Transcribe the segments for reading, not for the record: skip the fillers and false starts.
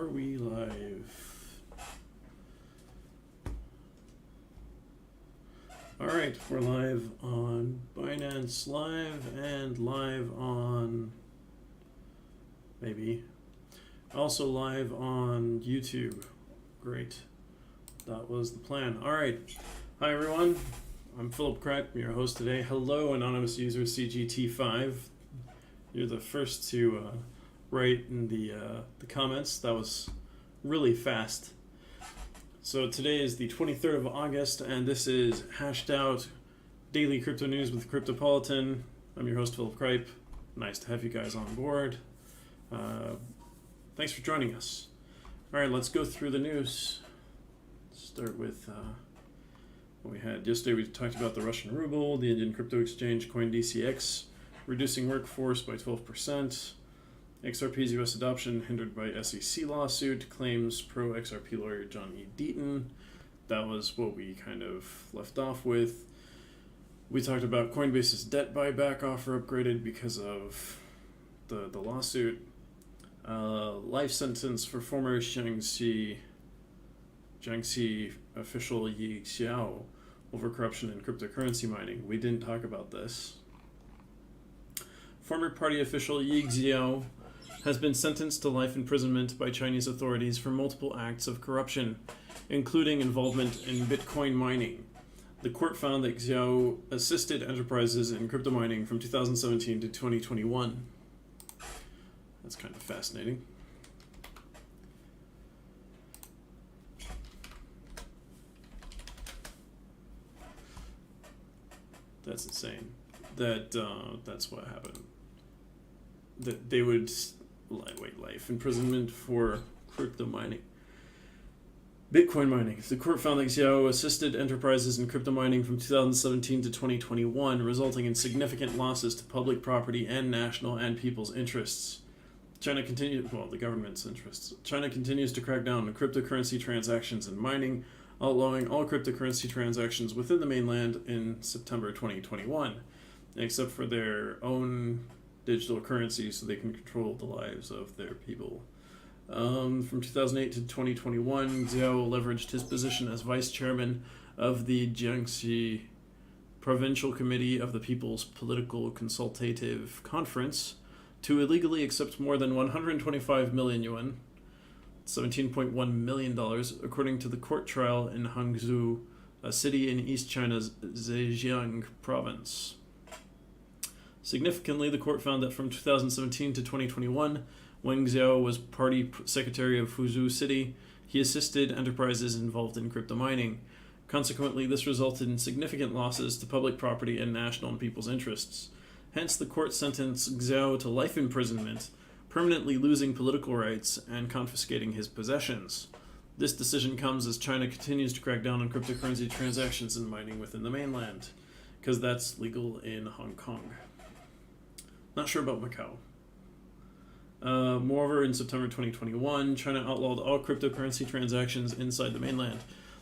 Are we live? Alright, we're live on Binance Live and live on, maybe, also live on YouTube. Great. That was the plan. Alright. Hi everyone. I'm Philip Crack, I'm your host today. Hello, anonymous user CGT5. You're the first to write in the comments. That was really fast. So today is the 23rd of August, and this is Hashed Out Daily Crypto News with Cryptopolitan. I'm your host, Philip Cripe. Nice to have you guys on board. Thanks for joining us. All right, let's go through the news. Start with what we had yesterday. We talked about the Russian ruble, the Indian crypto exchange CoinDCX, reducing workforce by 12%. XRP's US adoption hindered by SEC lawsuit, claims pro-XRP lawyer John E. Deaton. That was what we kind of left off with. We talked about Coinbase's debt buyback offer upgraded because of the lawsuit. Life sentence for former Jiangxi official Yi Xiao over corruption in cryptocurrency mining. We didn't talk about this. Former party official Yi Xiao has been sentenced to life imprisonment by Chinese authorities for multiple acts of corruption, including involvement in Bitcoin mining. The court found that Xiao assisted enterprises in crypto mining from 2017 to 2021. That's kind of fascinating. That's insane. That's what happened. That they would life imprisonment for crypto mining. Bitcoin mining. The court found that Xiao assisted enterprises in crypto mining from 2017 to 2021, resulting in significant losses to public property and national and people's interests. The government's interests. China continues to crack down on cryptocurrency transactions and mining, outlawing all cryptocurrency transactions within the mainland in September 2021, except for their own digital currency so they can control the lives of their people. From 2008 to 2021, Xiao leveraged his position as vice chairman of the Jiangxi Provincial Committee of the People's Political Consultative Conference to illegally accept more than 125 million yuan, $17.1 million, according to the court trial in Hangzhou, a city in East China's Zhejiang province. Significantly, the court found that from 2017 to 2021, when Xiao was party secretary of Fuzhou City, he assisted enterprises involved in crypto mining. Consequently, this resulted in significant losses to public property and national and people's interests. Hence, the court sentenced Xiao to life imprisonment, permanently losing political rights and confiscating his possessions. This decision comes as China continues to crack down on cryptocurrency transactions and mining within the mainland, because that's legal in Hong Kong. Not sure about Macau. Moreover, in September 2021, China outlawed all cryptocurrency transactions inside the mainland.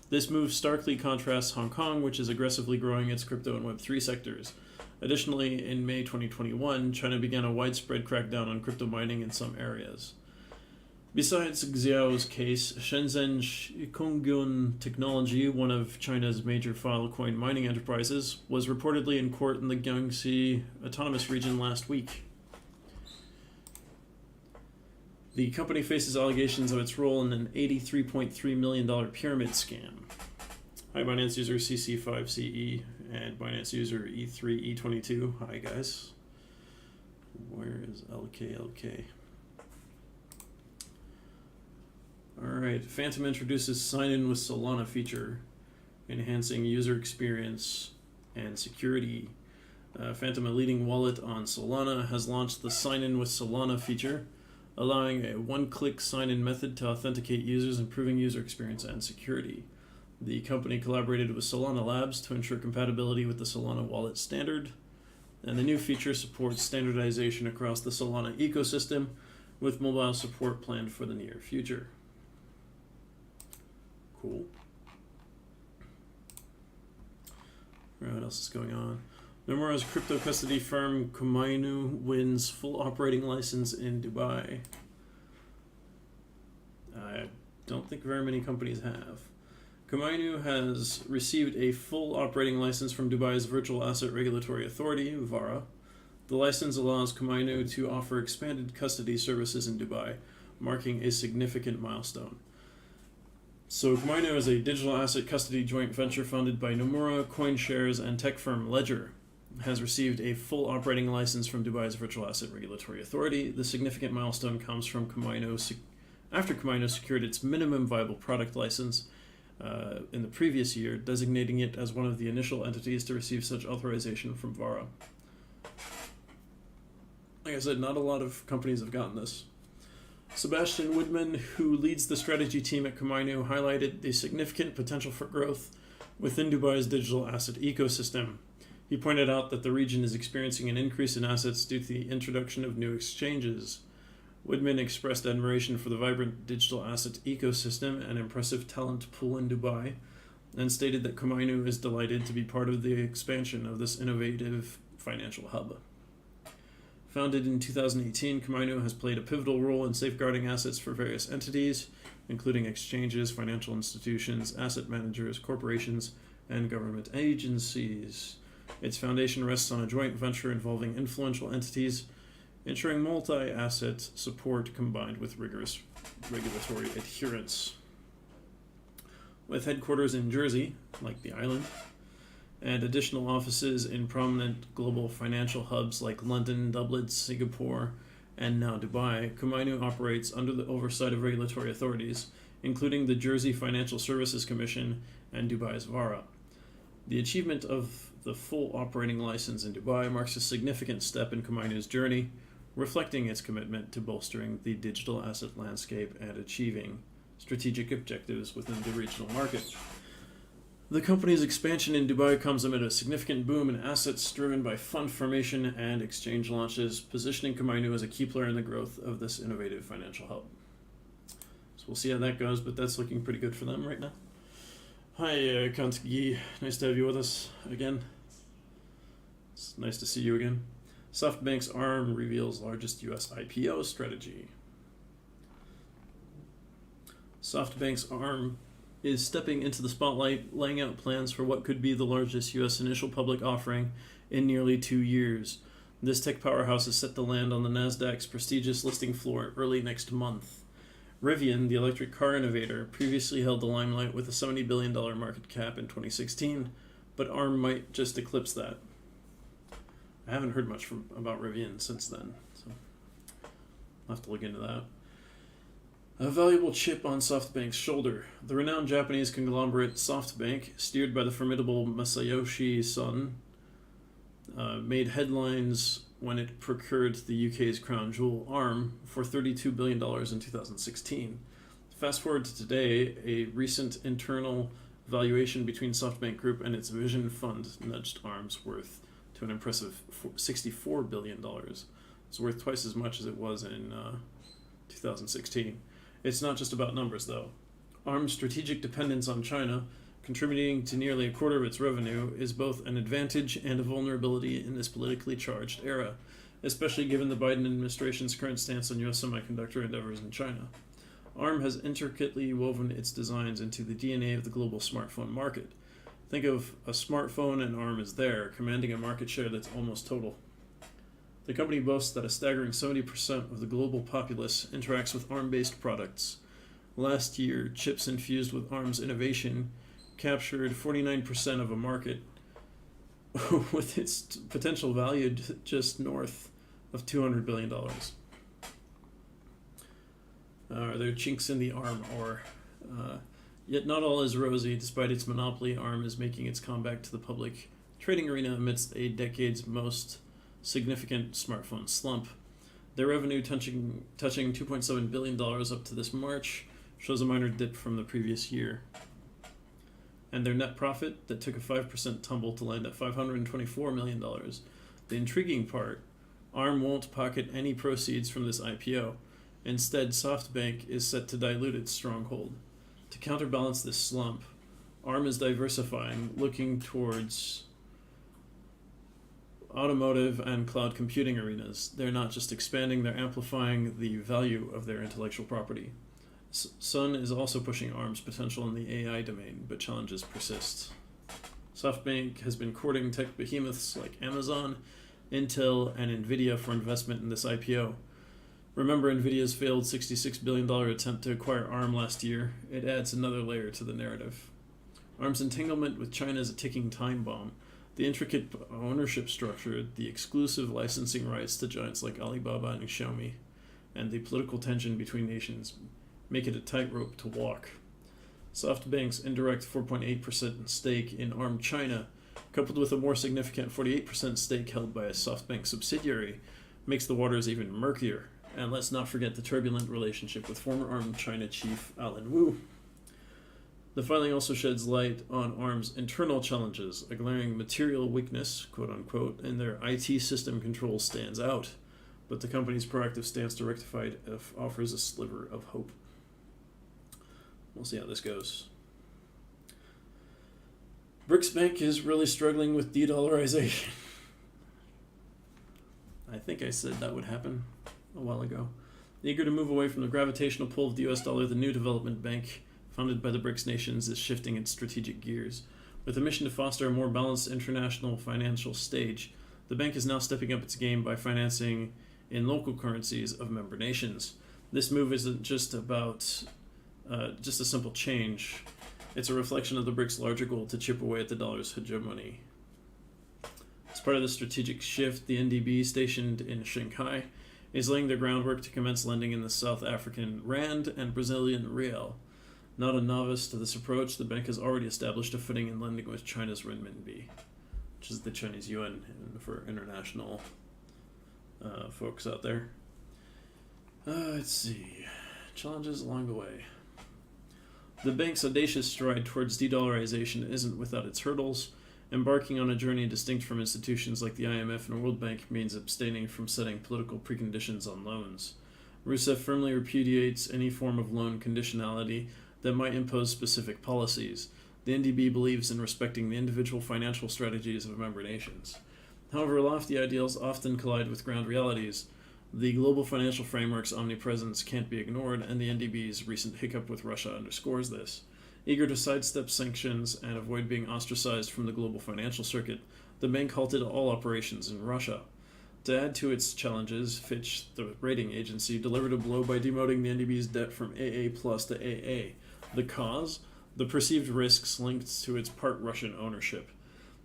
This move starkly contrasts Hong Kong, which is aggressively growing its crypto and Web3 sectors. Additionally, in May 2021, China began a widespread crackdown on crypto mining in some areas. Besides Xiao's case, Shenzhen Kongyun Technology, one of China's major Filecoin mining enterprises, was reportedly in court in the Jiangxi Autonomous Region last week. The company faces allegations of its role in an $83.3 million pyramid scam. Hi, Binance user CC5CE and Binance user E3E22. Hi, guys. Where is LKLK? Alright, Phantom introduces sign-in with Solana feature, enhancing user experience and security. Phantom, a leading wallet on Solana, has launched the sign-in with Solana feature, allowing a one-click sign-in method to authenticate users, improving user experience and security. The company collaborated with Solana Labs to ensure compatibility with the Solana wallet standard, and the new feature supports standardization across the Solana ecosystem, with mobile support planned for the near future. Cool. What else is going on? Nomura's crypto custody firm Komainu wins full operating license in Dubai. don't think very many companies have. Komainu has received a full operating license from Dubai's Virtual Asset Regulatory Authority, VARA. The license allows Komainu to offer expanded custody services in Dubai, marking a significant milestone. So Komainu is a digital asset custody joint venture founded by Nomura, CoinShares, and tech firm Ledger. It has received a full operating license from Dubai's Virtual Asset Regulatory Authority. The significant milestone comes from after Komainu secured its minimum viable product license in the previous year, designating it as one of the initial entities to receive such authorization from VARA. Like I said, not a lot of companies have gotten this. Sebastian Woodman, who leads the strategy team at Komainu, highlighted the significant potential for growth within Dubai's digital asset ecosystem. He pointed out that the region is experiencing an increase in assets due to the introduction of new exchanges. Woodman expressed admiration for the vibrant digital asset ecosystem and impressive talent pool in Dubai, and stated that Komainu is delighted to be part of the expansion of this innovative financial hub. Founded in 2018, Komainu has played a pivotal role in safeguarding assets for various entities, including exchanges, financial institutions, asset managers, corporations, and government agencies. Its foundation rests on a joint venture involving influential entities, ensuring multi-asset support combined with rigorous regulatory adherence. With headquarters in Jersey, like the island, and additional offices in prominent global financial hubs like London, Dublin, Singapore, and now Dubai, Komainu operates under the oversight of regulatory authorities, including the Jersey Financial Services Commission and Dubai's VARA. The achievement of the full operating license in Dubai marks a significant step in Komainu's journey, reflecting its commitment to bolstering the digital asset landscape and achieving strategic objectives within the regional market. The company's expansion in Dubai comes amid a significant boom in assets driven by fund formation and exchange launches, positioning Komainu as a key player in the growth of this innovative financial hub. So we'll see how that goes, but that's looking pretty good for them right now. Hi, Kanski. Nice to have you with us again. It's nice to see you again. SoftBank's ARM reveals largest U.S. IPO strategy. SoftBank's ARM is stepping into the spotlight, laying out plans for what could be the largest U.S. initial public offering in nearly 2 years. This tech powerhouse is set to land on the Nasdaq's prestigious listing floor early next month. Rivian, the electric car innovator, previously held the limelight with a $70 billion market cap in 2016, but ARM might just eclipse that. I haven't heard much about Rivian since then, so I'll have to look into that. A valuable chip on SoftBank's shoulder. The renowned Japanese conglomerate SoftBank, steered by the formidable Masayoshi Son, made headlines when it procured the UK's crown jewel ARM for $32 billion in 2016. Fast forward to today, a recent internal valuation between SoftBank Group and its Vision Fund nudged ARM's worth to an impressive $64 billion. It's worth twice as much as it was in 2016. It's not just about numbers, though. ARM's strategic dependence on China, contributing to nearly a quarter of its revenue, is both an advantage and a vulnerability in this politically charged era, especially given the Biden administration's current stance on U.S. semiconductor endeavors in China. ARM has intricately woven its designs into the DNA of the global smartphone market. Think of a smartphone and ARM is there, commanding a market share that's almost total. The company boasts that a staggering 70% of the global populace interacts with ARM-based products. Last year, chips infused with ARM's innovation captured 49% of a market, with its potential valued just north of $200 billion. Are there chinks in the ARM ore? Yet not all is rosy. Despite its monopoly, ARM is making its comeback to the public trading arena amidst a decade's most significant smartphone slump. Their revenue touching $2.7 billion up to this March shows a minor dip from the previous year. And their net profit that took a 5% tumble to land at $524 million. The intriguing part, ARM won't pocket any proceeds from this IPO. Instead, SoftBank is set to dilute its stronghold. To counterbalance this slump, ARM is diversifying, looking towards automotive and cloud computing arenas. They're not just expanding, they're amplifying the value of their intellectual property. Sun is also pushing ARM's potential in the AI domain, but challenges persist. SoftBank has been courting tech behemoths like Amazon, Intel, and Nvidia for investment in this IPO. Remember Nvidia's failed $66 billion attempt to acquire ARM last year? It adds another layer to the narrative. ARM's entanglement with China is a ticking time bomb. The intricate ownership structure, the exclusive licensing rights to giants like Alibaba and Xiaomi, and the political tension between nations make it a tightrope to walk. SoftBank's indirect 4.8% stake in ARM China, coupled with a more significant 48% stake held by a SoftBank subsidiary, makes the waters even murkier. And let's not forget the turbulent relationship with former ARM China chief Alan Wu. The filing also sheds light on ARM's internal challenges. A glaring material weakness, quote unquote, in their IT system control stands out, but the company's proactive stance to rectify it offers a sliver of hope. We'll see how this goes. BRICS Bank is really struggling with de-dollarization. I think I said that would happen a while ago. Eager to move away from the gravitational pull of the US dollar, the new development bank, founded by the BRICS nations, is shifting its strategic gears. With a mission to foster a more balanced international financial stage, the bank is now stepping up its game by financing in local currencies of member nations. This move isn't just about just a simple change. It's a reflection of the BRICS' larger goal to chip away at the dollar's hegemony. As part of the strategic shift, the NDB, stationed in Shanghai, is laying the groundwork to commence lending in the South African rand and Brazilian real. Not a novice to this approach, the bank has already established a footing in lending with China's renminbi, which is the Chinese yuan for international folks out there. Let's see. Challenges along the way. The bank's audacious stride towards de-dollarization isn't without its hurdles. Embarking on a journey distinct from institutions like the IMF and World Bank means abstaining from setting political preconditions on loans. Rousseff firmly repudiates any form of loan conditionality that might impose specific policies. The NDB believes in respecting the individual financial strategies of member nations. However, lofty ideals often collide with ground realities. The global financial framework's omnipresence can't be ignored, and the NDB's recent hiccup with Russia underscores this. Eager to sidestep sanctions and avoid being ostracized from the global financial circuit, the bank halted all operations in Russia. To add to its challenges, Fitch, the rating agency, delivered a blow by demoting the NDB's debt from AA+ to AA. The cause? The perceived risks linked to its part Russian ownership.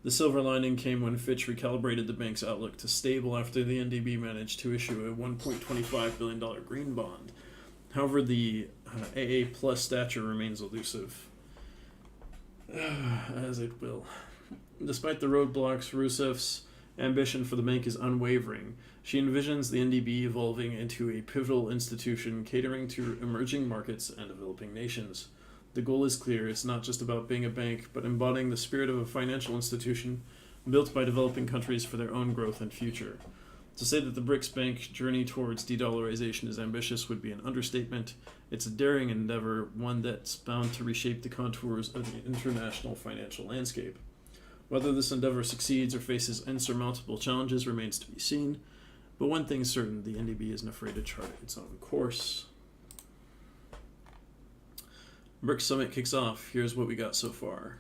The silver lining came when Fitch recalibrated the bank's outlook to stable after the NDB managed to issue a $1.25 billion green bond. However, the AA plus stature remains elusive, as it will. Despite the roadblocks, Rousseff's ambition for the bank is unwavering. She envisions the NDB evolving into a pivotal institution catering to emerging markets and developing nations. The goal is clear. It's not just about being a bank, but embodying the spirit of a financial institution built by developing countries for their own growth and future. To say that the BRICS Bank journey towards de-dollarization is ambitious would be an understatement. It's a daring endeavor, one that's bound to reshape the contours of the international financial landscape. Whether this endeavor succeeds or faces insurmountable challenges remains to be seen, but one thing's certain, the NDB isn't afraid to chart its own course. BRICS Summit kicks off. Here's what we got so far.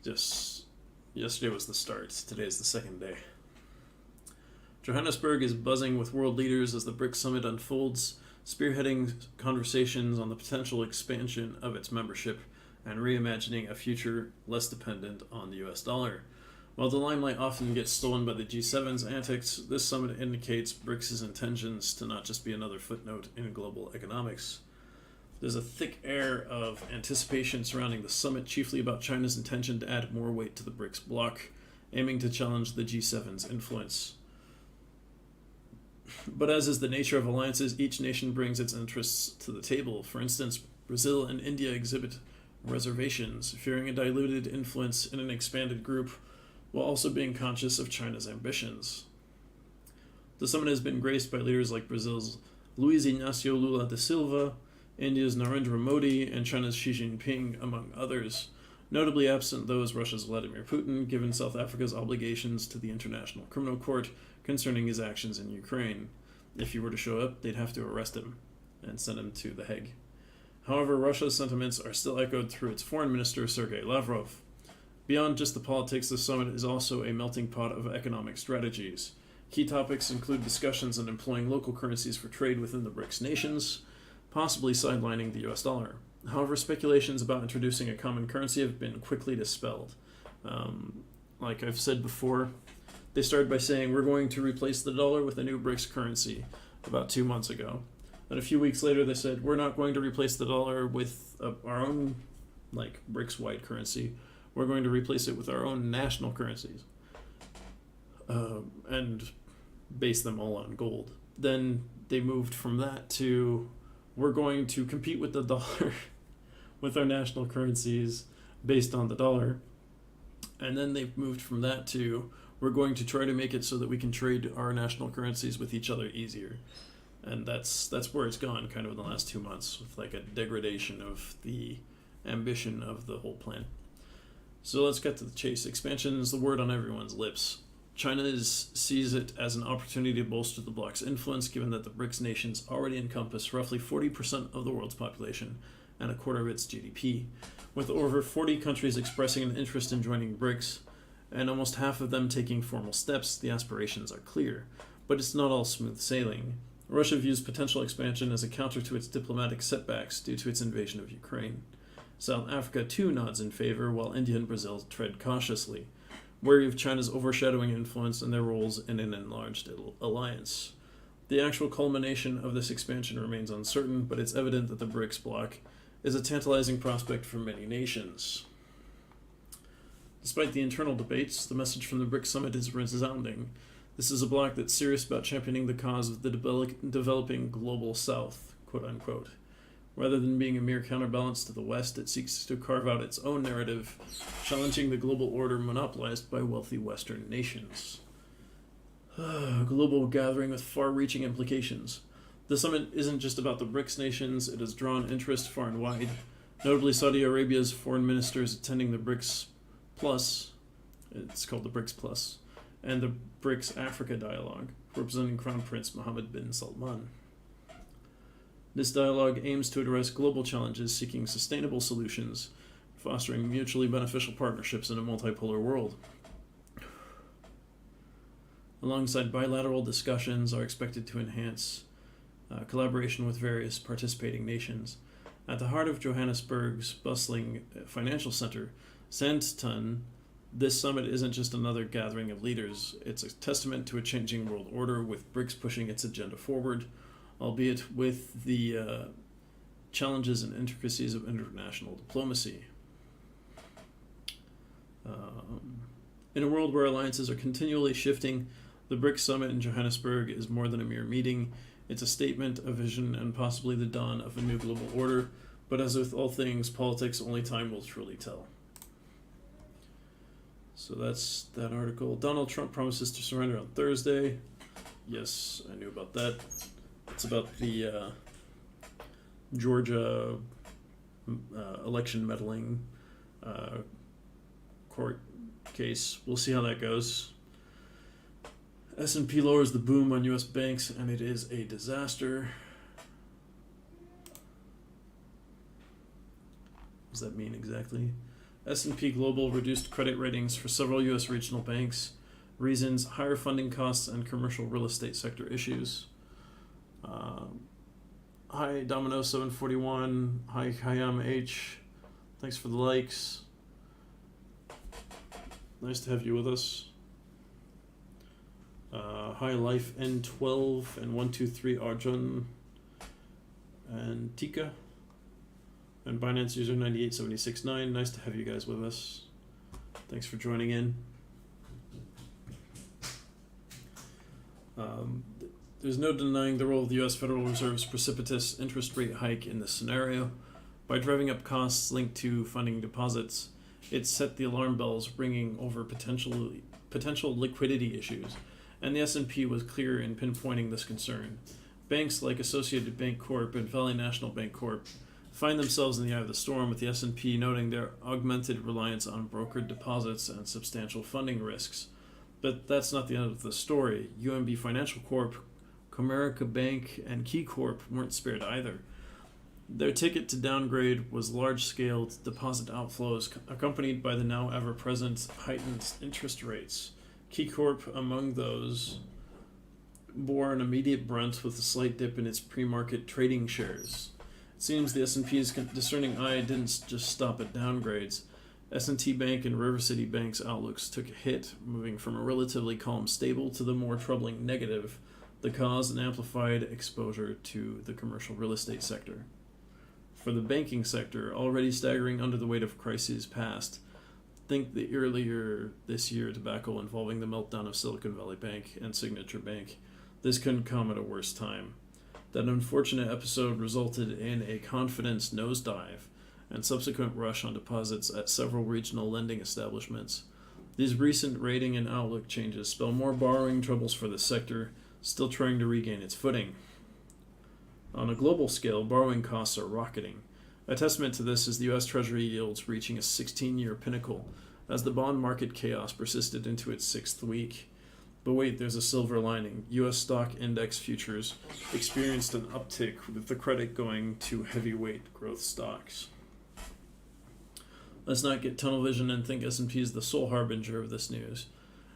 Just yesterday was the start. Today is the second day. Johannesburg is buzzing with world leaders as the BRICS Summit unfolds, spearheading conversations on the potential expansion of its membership and reimagining a future less dependent on the US dollar. While the limelight often gets stolen by the G7's antics, this summit indicates BRICS' intentions to not just be another footnote in global economics. There's a thick air of anticipation surrounding the summit, chiefly about China's intention to add more weight to the BRICS bloc, aiming to challenge the G7's influence. But as is the nature of alliances, each nation brings its interests to the table. For instance, Brazil and India exhibit reservations, fearing a diluted influence in an expanded group, while also being conscious of China's ambitions. The summit has been graced by leaders like Brazil's Luiz Inácio Lula da Silva, India's Narendra Modi, and China's Xi Jinping, among others. Notably absent, though, is Russia's Vladimir Putin, given South Africa's obligations to the International Criminal Court concerning his actions in Ukraine. If he were to show up, they'd have to arrest him. and sent him to The Hague. However, Russia's sentiments are still echoed through its foreign minister, Sergei Lavrov. Beyond just the politics, the summit is also a melting pot of economic strategies. Key topics include discussions on employing local currencies for trade within the BRICS nations, possibly sidelining the US dollar. However, speculations about introducing a common currency have been quickly dispelled. Like I've said before, they started by saying we're going to replace the dollar with a new BRICS currency about 2 months ago. Then a few weeks later, they said we're not going to replace the dollar with our own BRICS-wide currency. We're going to replace it with our own national currencies and base them all on gold. Then they moved from that to we're going to compete with the dollar with our national currencies based on the dollar. And then they've moved from that to we're going to try to make it so that we can trade our national currencies with each other easier. And that's where it's gone kind of in the last 2 months, with like a degradation of the ambition of the whole plan. So let's get to the chase. Expansion is the word on everyone's lips. China sees it as an opportunity to bolster the bloc's influence, given that the BRICS nations already encompass roughly 40% of the world's population and a quarter of its GDP. With over 40 countries expressing an interest in joining BRICS, and almost half of them taking formal steps, the aspirations are clear. But it's not all smooth sailing. Russia views potential expansion as a counter to its diplomatic setbacks due to its invasion of Ukraine. South Africa too nods in favor, while India and Brazil tread cautiously, wary of China's overshadowing influence and their roles in an enlarged alliance. The actual culmination of this expansion remains uncertain, but it's evident that the BRICS bloc is a tantalizing prospect for many nations. Despite the internal debates, the message from the BRICS summit is resounding. This is a bloc that's serious about championing the cause of the developing global south, quote unquote. Rather than being a mere counterbalance to the West, it seeks to carve out its own narrative, challenging the global order monopolized by wealthy Western nations. A global gathering with far-reaching implications. The summit isn't just about the BRICS nations, it has drawn interest far and wide. Notably, Saudi Arabia's foreign ministers attending the BRICS Plus, it's called the BRICS Plus, and the BRICS Africa Dialogue, representing Crown Prince Mohammed bin Salman. This dialogue aims to address global challenges, seeking sustainable solutions, fostering mutually beneficial partnerships in a multipolar world. Alongside bilateral discussions are expected to enhance collaboration with various participating nations. At the heart of Johannesburg's bustling financial center, Sandton, this summit isn't just another gathering of leaders. It's a testament to a changing world order, with BRICS pushing its agenda forward, albeit with the challenges and intricacies of international diplomacy. In a world where alliances are continually shifting, the BRICS summit in Johannesburg is more than a mere meeting. It's a statement, a vision, and possibly the dawn of a new global order. But as with all things, politics, only time will truly tell. So that's that article. Donald Trump promises to surrender on Thursday. Yes, I knew about that. It's about the Georgia election meddling court case. We'll see how that goes. S&P lowers the boom on U.S. banks, and it is a disaster. What does that mean exactly? S&P Global reduced credit ratings for several U.S. regional banks. Reasons: higher funding costs and commercial real estate sector issues. Hi Domino 741. Hi Kayam H. Thanks for the likes. Nice to have you with us. Hi Life N12 and 123 Arjun and Tika. And Binance user 98769. Nice to have you guys with us. Thanks for joining in. There's no denying the role of the U.S. Federal Reserve's precipitous interest rate hike in this scenario. By driving up costs linked to funding deposits, it set the alarm bells ringing over potential liquidity issues, and the S&P was clear in pinpointing this concern. Banks like Associated Bank Corp and Valley National Bank Corp find themselves in the eye of the storm, with the S&P noting their augmented reliance on brokered deposits and substantial funding risks. But that's not the end of the story. UMB Financial Corp, Comerica Bank and KeyCorp weren't spared either. Their ticket to downgrade was large-scale deposit outflows accompanied by the now ever-present heightened interest rates. KeyCorp, among those, bore an immediate brunt with a slight dip in its pre-market trading shares. It seems the S&P's discerning eye didn't just stop at downgrades. S&T Bank and River City Bank's outlooks took a hit, moving from a relatively calm stable to the more troubling negative, the cause and amplified exposure to the commercial real estate sector. For the banking sector, already staggering under the weight of crises past, think the earlier this year debacle involving the meltdown of Silicon Valley Bank and Signature Bank. This couldn't come at a worse time. That unfortunate episode resulted in a confidence nosedive and subsequent rush on deposits at several regional lending establishments. These recent rating and outlook changes spell more borrowing troubles for the sector, still trying to regain its footing. On a global scale, borrowing costs are rocketing. A testament to this is the U.S. Treasury yields reaching a 16-year pinnacle as the bond market chaos persisted into its sixth week. But wait, there's a silver lining. U.S. stock index futures experienced an uptick with the credit going to heavyweight growth stocks. Let's not get tunnel vision and think S&P is the sole harbinger of this news.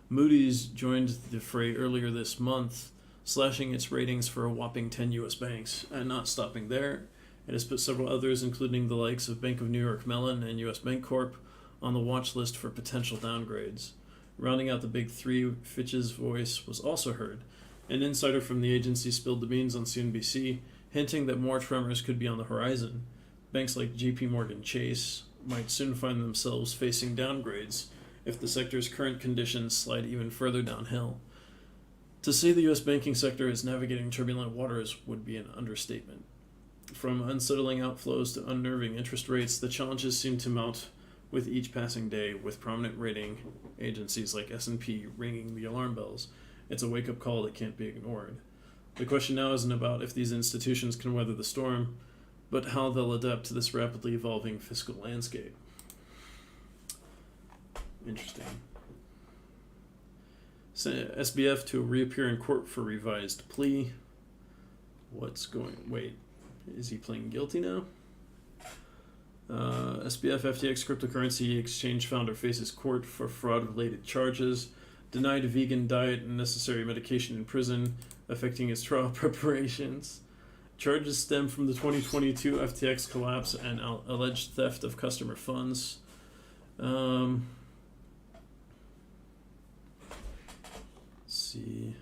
Moody's joined the fray earlier this month, slashing its ratings for a whopping 10 U.S. banks. And not stopping there, it has put several others, including the likes of Bank of New York Mellon and U.S. Bancorp, on the watch list for potential downgrades. Rounding out the big three, Fitch's voice was also heard. An insider from the agency spilled the beans on CNBC, hinting that more tremors could be on the horizon. Banks like JP Morgan Chase might soon find themselves facing downgrades if the sector's current conditions slide even further downhill. To say the U.S. banking sector is navigating turbulent waters would be an understatement. From unsettling outflows to unnerving interest rates, the challenges seem to mount with each passing day, with prominent rating agencies like S&P ringing the alarm bells. It's a wake-up call that can't be ignored. The question now isn't about if these institutions can weather the storm, but how they'll adapt to this rapidly evolving fiscal landscape. Interesting. SBF to reappear in court for revised plea. Wait, is he pleading guilty now? SBF FTX cryptocurrency exchange founder faces court for fraud-related charges. Denied vegan diet and necessary medication in prison, affecting his trial preparations. Charges stem from the 2022 FTX collapse and alleged theft of customer funds. Let's see.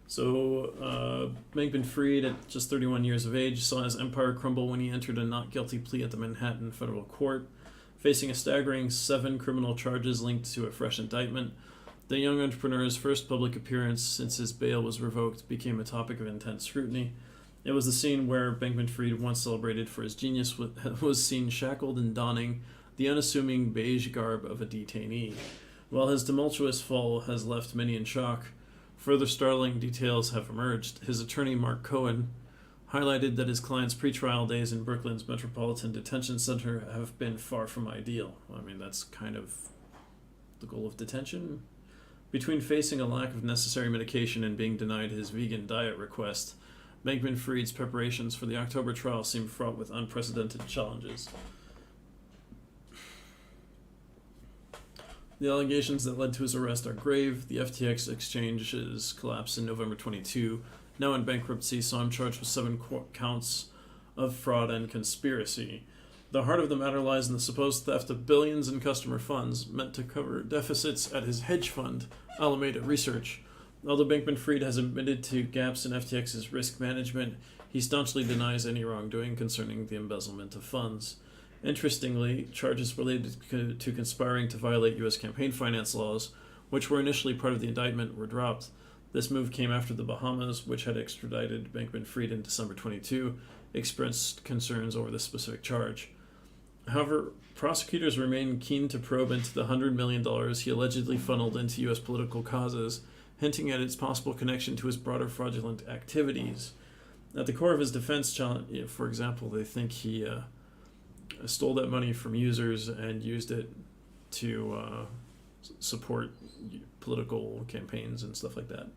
So, Bankman-Fried, at just 31 years of age, saw his empire crumble when he entered a not guilty plea at the Manhattan federal court, facing a staggering 7 criminal charges linked to a fresh indictment. The young entrepreneur's first public appearance since his bail was revoked became a topic of intense scrutiny. It was the scene where Bankman-Fried, once celebrated for his genius, was seen shackled and donning the unassuming beige garb of a detainee. While his tumultuous fall has left many in shock, further startling details have emerged. His attorney, Mark Cohen, highlighted that his client's pretrial days in Brooklyn's Metropolitan Detention Center have been far from ideal. I mean, that's kind of the goal of detention. Between facing a lack of necessary medication and being denied his vegan diet request, Bankman-Fried's preparations for the October trial seem fraught with unprecedented challenges. The allegations that led to his arrest are grave. The FTX exchange's collapse in November 22, now in bankruptcy, saw him charged with 7 counts of fraud and conspiracy. The heart of the matter lies in the supposed theft of billions in customer funds meant to cover deficits at his hedge fund, Alameda Research. Although Bankman-Fried has admitted to gaps in FTX's risk management, he staunchly denies any wrongdoing concerning the embezzlement of funds. Interestingly, charges related to conspiring to violate U.S. campaign finance laws, which were initially part of the indictment, were dropped. This move came after the Bahamas, which had extradited Bankman-Fried in December 22, expressed concerns over the specific charge. However, prosecutors remain keen to probe into the $100 million he allegedly funneled into U.S. political causes, hinting at its possible connection to his broader fraudulent activities. At the core of his defense challenge, for example, they think he stole that money from users and used it to support political campaigns and stuff like that.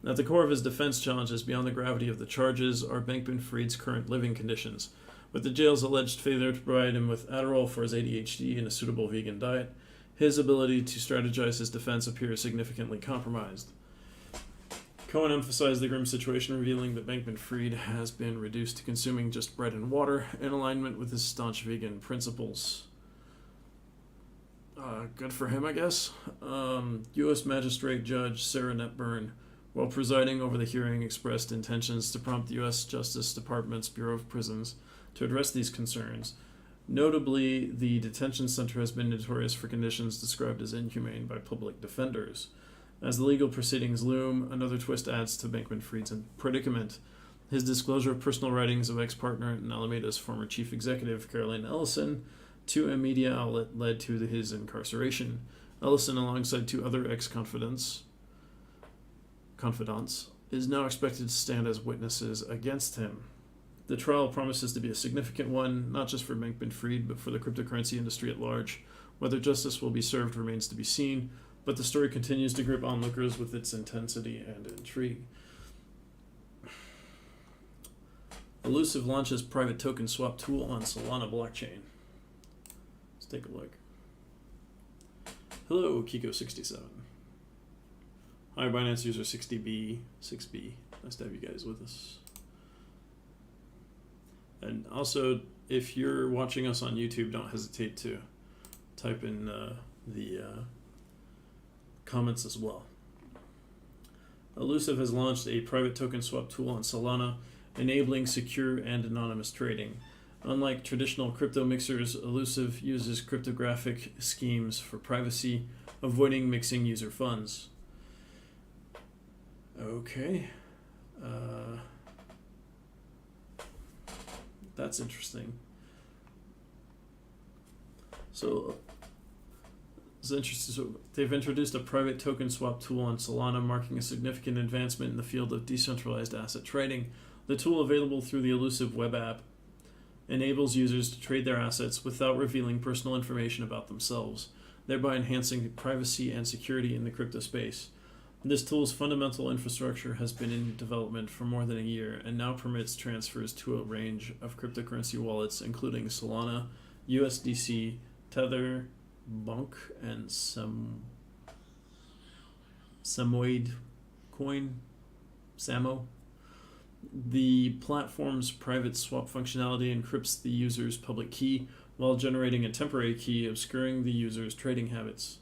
At the core of his defense challenges beyond the gravity of the charges are Bankman-Fried's current living conditions, with the jail's alleged failure to provide him with Adderall for his ADHD and a suitable vegan diet. His ability to strategize his defense appears significantly compromised. Cohen emphasized the grim situation, revealing that Bankman-Fried has been reduced to consuming just bread and water in alignment with his staunch vegan principles. Good for him, I guess. U.S. Magistrate Judge Sarah Netburn, while presiding over the hearing, expressed intentions to prompt the U.S. Justice Department's Bureau of Prisons to address these concerns. Notably, the detention center has been notorious for conditions described as inhumane by public defenders. As the legal proceedings loom, another twist adds to Bankman-Fried's predicament. His disclosure of personal writings of ex-partner and Alameda's former chief executive, Caroline Ellison, to a media outlet led to his incarceration. Ellison, alongside two other ex-confidants, is now expected to stand as witnesses against him. The trial promises to be a significant one, not just for Bankman-Fried, but for the cryptocurrency industry at large. Whether justice will be served remains to be seen, but the story continues to grip onlookers with its intensity and intrigue. Elusive launches private token swap tool on Solana blockchain. Let's take a look. Hello, Kiko67. Hi, Binance user 60B, 6B. Nice to have you guys with us. And also, if you're watching us on YouTube, don't hesitate to type in the comments as well. Elusive has launched a private token swap tool on Solana, enabling secure and anonymous trading. Unlike traditional crypto mixers, Elusive uses cryptographic schemes for privacy, avoiding mixing user funds. Okay. That's interesting. So they've introduced a private token swap tool on Solana, marking a significant advancement in the field of decentralized asset trading. The tool, available through the Elusive web app, enables users to trade their assets without revealing personal information about themselves, thereby enhancing privacy and security in the crypto space. This tool's fundamental infrastructure has been in development for more than a year and now permits transfers to a range of cryptocurrency wallets, including Solana, USDC, Tether, Bonk, and Samoid coin, Samo. The platform's private swap functionality encrypts the user's public key while generating a temporary key, obscuring the user's trading habits.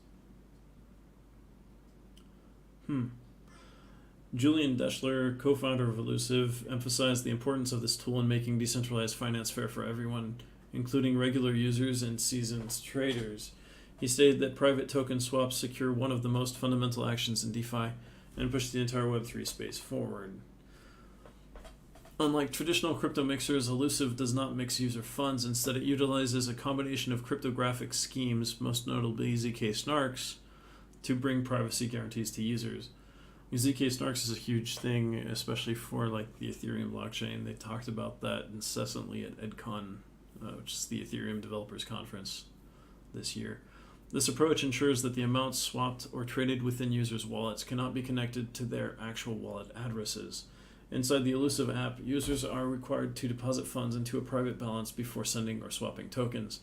Julian Deschler, co-founder of Elusive, emphasized the importance of this tool in making decentralized finance fair for everyone, including regular users and seasoned traders. He stated that private token swaps secure one of the most fundamental actions in DeFi and push the entire Web3 space forward. Unlike traditional crypto mixers, Elusive does not mix user funds. Instead, it utilizes a combination of cryptographic schemes, most notably ZK Snarks, to bring privacy guarantees to users. ZK Snarks is a huge thing, especially for like the Ethereum blockchain. They talked about that incessantly at EdCon, which is the Ethereum Developers Conference this year. This approach ensures that the amounts swapped or traded within users' wallets cannot be connected to their actual wallet addresses. Inside the Elusive app, users are required to deposit funds into a private balance before sending or swapping tokens.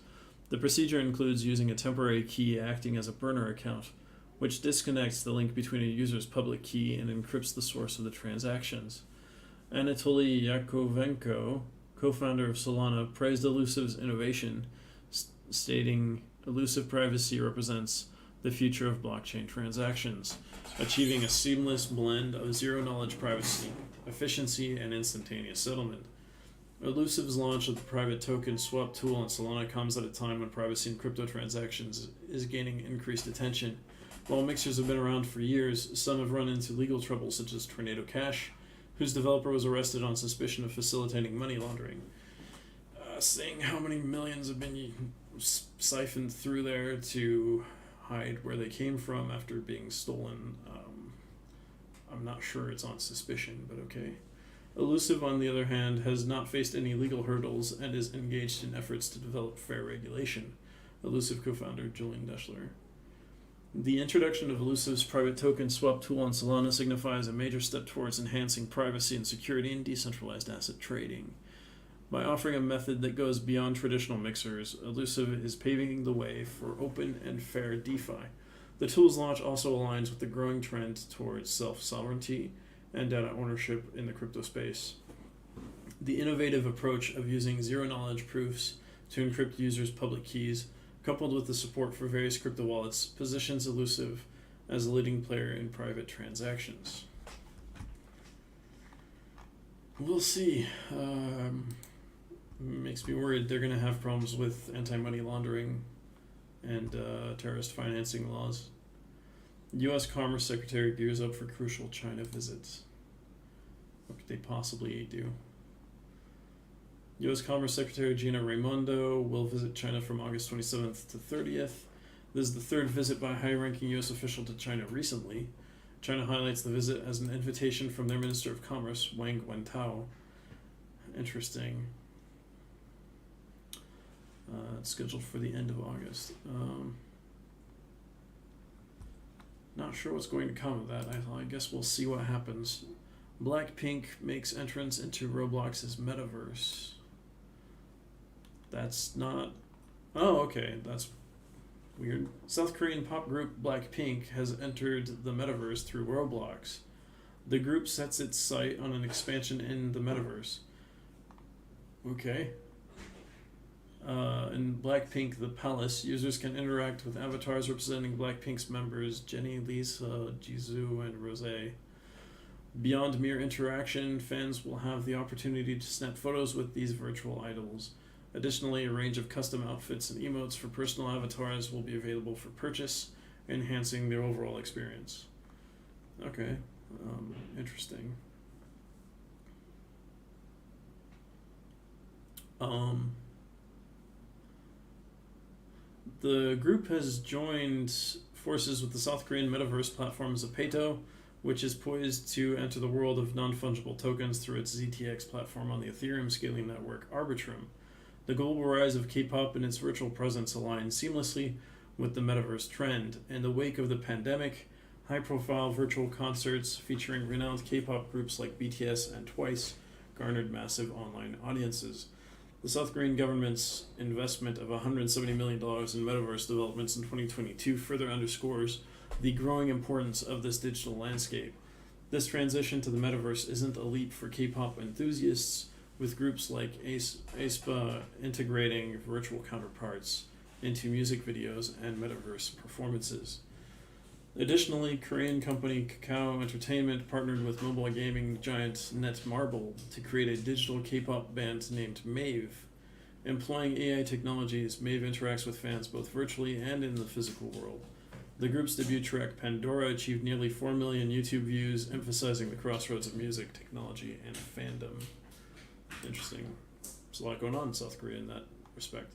The procedure includes using a temporary key acting as a burner account, which disconnects the link between a user's public key and encrypts the source of the transactions. Anatoly Yakovenko, co-founder of Solana, praised Elusive's innovation, stating, "Elusive privacy represents the future of blockchain transactions, achieving a seamless blend of zero-knowledge privacy, efficiency, and instantaneous settlement." Elusive's launch of the private token swap tool on Solana comes at a time when privacy in crypto transactions is gaining increased attention. While mixers have been around for years, some have run into legal trouble, such as Tornado Cash, whose developer was arrested on suspicion of facilitating money laundering. Saying how many millions have been siphoned through there to hide where they came from after being stolen, I'm not sure it's on suspicion, but okay. Elusive, on the other hand, has not faced any legal hurdles and is engaged in efforts to develop fair regulation. Elusive co-founder Julian Deschler. The introduction of Elusive's private token swap tool on Solana signifies a major step towards enhancing privacy and security in decentralized asset trading. By offering a method that goes beyond traditional mixers, Elusive is paving the way for open and fair DeFi. The tool's launch also aligns with the growing trend towards self-sovereignty and data ownership in the crypto space. The innovative approach of using zero-knowledge proofs to encrypt users' public keys, coupled with the support for various crypto wallets, positions Elusive as a leading player in private transactions. We'll see. Makes me worried they're going to have problems with anti-money laundering and terrorist financing laws. U.S. Commerce Secretary gears up for crucial China visits. What could they possibly do? U.S. Commerce Secretary Gina Raimondo will visit China from August 27th to 30th. This is the third visit by a high-ranking U.S. official to China recently. China highlights the visit as an invitation from their Minister of Commerce, Wang Wentao. Interesting. It's scheduled for the end of August. Not sure what's going to come of that. I guess we'll see what happens. Blackpink makes entrance into Roblox's metaverse. That's not... Oh, okay. That's weird. South Korean pop group Blackpink has entered the metaverse through Roblox. The group sets its sight on an expansion in the metaverse. Okay. In Blackpink The Palace, users can interact with avatars representing Blackpink's members Jennie, Lisa, Jisoo, and Rosé. Beyond mere interaction, fans will have the opportunity to snap photos with these virtual idols. Additionally, a range of custom outfits and emotes for personal avatars will be available for purchase, enhancing their overall experience. Okay, interesting. The group has joined forces with the South Korean metaverse platform Zepeto, which is poised to enter the world of non-fungible tokens through its ZTX platform on the Ethereum scaling network Arbitrum. The global rise of K-pop and its virtual presence aligns seamlessly with the metaverse trend. In the wake of the pandemic, high-profile virtual concerts featuring renowned K-pop groups like BTS and Twice garnered massive online audiences. The South Korean government's investment of $170 million in metaverse developments in 2022 further underscores the growing importance of this digital landscape. This transition to the metaverse isn't a leap for K-pop enthusiasts, with groups like aespa integrating virtual counterparts into music videos and metaverse performances. Additionally, Korean company Kakao Entertainment partnered with mobile gaming giant Netmarble to create a digital K-pop band named Mave. Employing AI technologies, Mave interacts with fans both virtually and in the physical world. The group's debut track, Pandora, achieved nearly 4 million YouTube views, emphasizing the crossroads of music, technology, and fandom. Interesting. There's a lot going on in South Korea in that respect.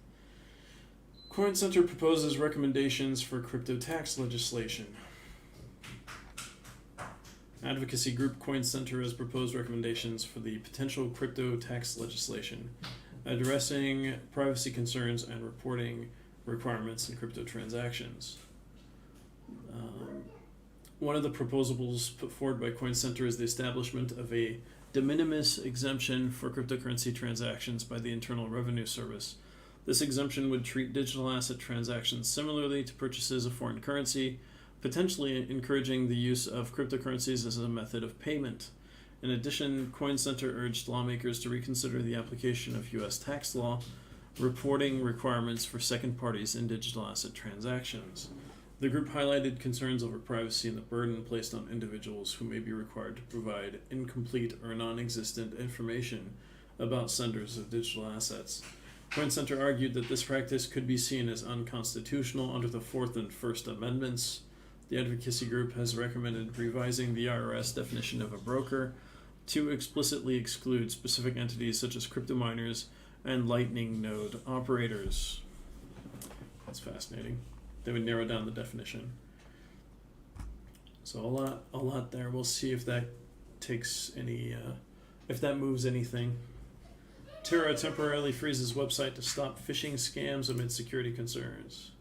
Coin Center proposes recommendations for crypto tax legislation. Advocacy group Coin Center has proposed recommendations for the potential crypto tax legislation, addressing privacy concerns and reporting requirements in crypto transactions. One of the proposals put forward by Coin Center is the establishment of a de minimis exemption for cryptocurrency transactions by the Internal Revenue Service. This exemption would treat digital asset transactions similarly to purchases of foreign currency, potentially encouraging the use of cryptocurrencies as a method of payment. In addition, Coin Center urged lawmakers to reconsider the application of U.S. tax law, reporting requirements for second parties in digital asset transactions. The group highlighted concerns over privacy and the burden placed on individuals who may be required to provide incomplete or non-existent information about senders of digital assets. Coin Center argued that this practice could be seen as unconstitutional under the Fourth and First Amendments. The advocacy group has recommended revising the IRS definition of a broker to explicitly exclude specific entities such as crypto miners and Lightning node operators. That's fascinating. They would narrow down the definition. So a lot there. We'll see if that takes any, if that moves anything. Terra temporarily freezes website to stop phishing scams amid security concerns.